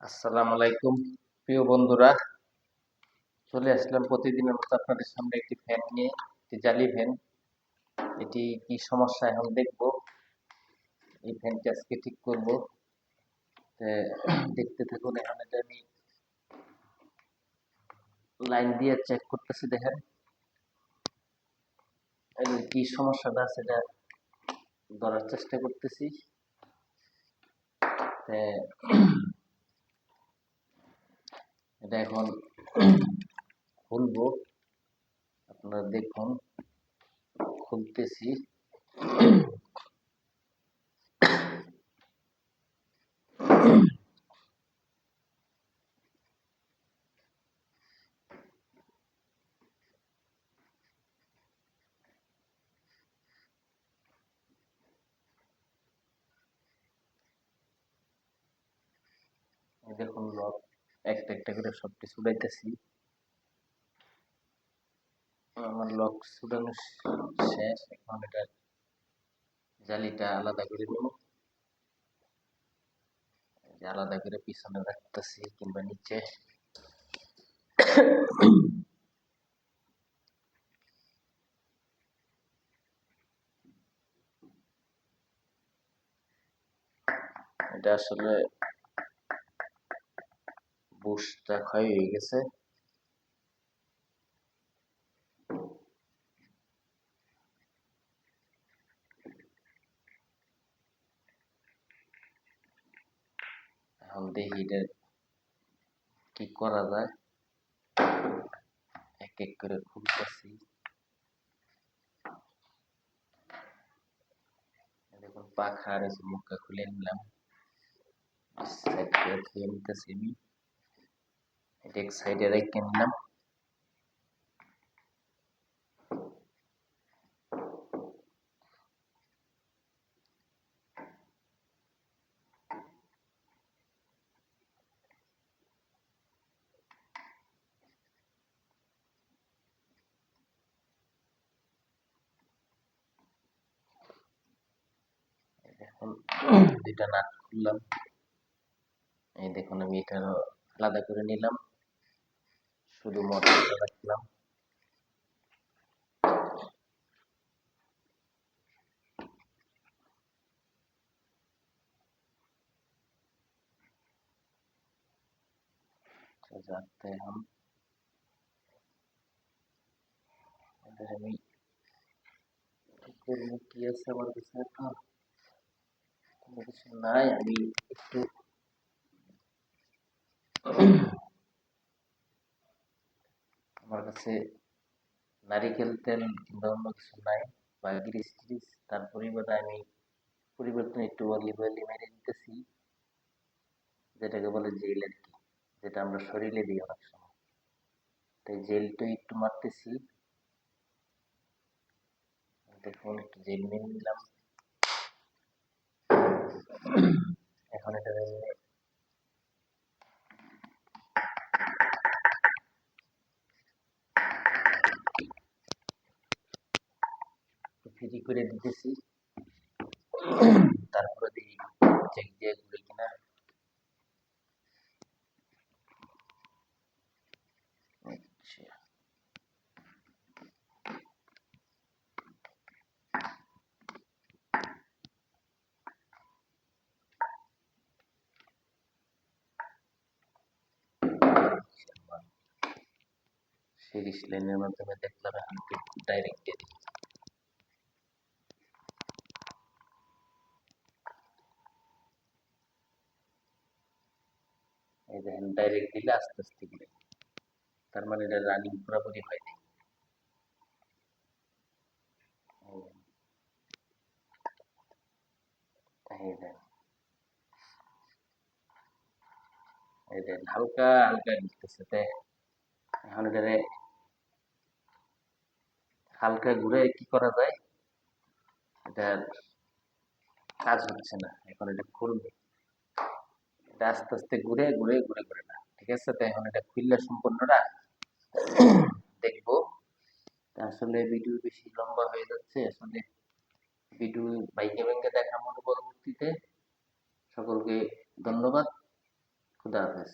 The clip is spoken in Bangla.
আসসালামু আলাইকুম প্রিয় বন্ধুরা, চলে আসলাম প্রতিদিনের মতো আপনাদের সামনে একটি ফ্যান নিয়ে, একটি জালি ফ্যান। এটি কি সমস্যা এখন দেখব। এই ফ্যানটি আজকে ঠিক করব। দেখতে থাকুন। এখন এটা আমি লাইন দিয়ে চেক করতেছি। দেখেন কি সমস্যাটা আছে এটা ধরার চেষ্টা করতেছি। এটা এখন খুলবো, আপনারা দেখুন। খুলতেছি। দেখুন লক একটা একটা করে সবটি ছুটাইতেছি। আমার লক ছুটানো শেষ। এখন এটা জালিটা আলাদা করে নেব। আলাদা করে পিছনে রাখতেছি কিংবা নিচে। এটা আসলে বুশটা ক্ষয় হয়ে গেছে। এখন দেখি এটা কি করা যায়। এক এক করে খুলতেছি। দেখুন পাখা আর মুখটা খুলে নিলাম। সাইড করে ধুয়ে নিতেছি আমি। এটা এক সাইডে রেখে নিলাম। এখন দুইটা নাট খুললাম। এই দেখুন আমি এটা আলাদা করে নিলাম, শুধু মোটরটা রাখলাম। যাতে এখন আমি কি করবো, কি আছে আমার কাছে এখন কোনো কিছু নাই। আমি একটু আমার কাছে নারিকেল তেল কিংবা অন্য কিছু নাই, বা গ্রিস ট্রিস। তার পরিবর্তনে একটু অলিভ অয়েল মেরে নিতেছি, যেটাকে বলে জেল আর কি, যেটা আমরা শরীরে দিই অনেক সময়। তাই জেলটা একটু মারতেছি। দেখুন একটু জেল মেরে নিলাম। এখন এটা ফ্রি করে দিতেছি। তারপরে দেখি চেক দিয়ে ঘুরে কিনা। আচ্ছা, সিরিজ লাইনের মাধ্যমে দেখলাম। এখন ডাইরেক্ট দিয়ে দিই। এই দেখেন ডাইরেক্ট দিলে আস্তে আস্তে ঘুরে, তার মানে এটা রানিং পুরোপুরি হয়নি। এই দেখেন, এই দেখেন হালকা হালকা ঘুরতেছে। এখন এটারে হালকা ঘুরে কি করা যায়, এটার কাজ হচ্ছে না। এখন এটা খুলবে, এটা আস্তে আস্তে ঘুরে ঘুরে ঘুরে ঘুরে না, ঠিক আছে। তো এখন এটা খুললে সম্পূর্ণটা দেখবো। আসলে ভিডিও বেশি লম্বা হয়ে যাচ্ছে। আসলে ভিডিও বাইকে ব্যাংকে দেখা মনে পরবর্তীতে। সকলকে ধন্যবাদ। খুদা হাফেজ।